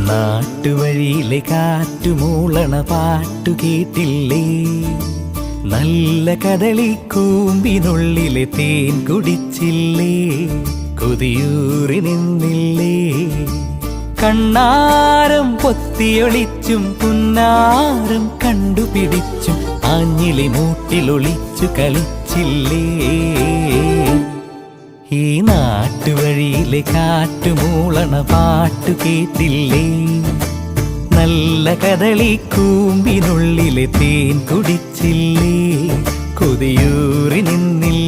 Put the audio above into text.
നാട്ടുവഴിയിലെ കാറ്റുമൂളണ പാട്ടു കേട്ടില്ലേ? നല്ല കദളിക്കൂമ്പിനുള്ളിലെ തേൻ കുടിച്ചില്ലേ? കൊതിയൂറി നിന്നില്ലേ? കണ്ണാരം പൊത്തിയൊളിച്ചും പുന്നാരം കണ്ടുപിടിച്ചും ആഞ്ഞിലി മൂട്ടിലൊളിച്ചു കളിച്ചില്ലേ? ഈ നാട്ടുവഴിയിലെ കാറ്റുമൂളണ പാട്ടു കേട്ടില്ലേ? നല്ല കദളിക്കൂമ്പിനുള്ളിലെ തേൻ കുടിച്ചില്ലേ? കൊതിയൂറി നിന്നില്ലേ?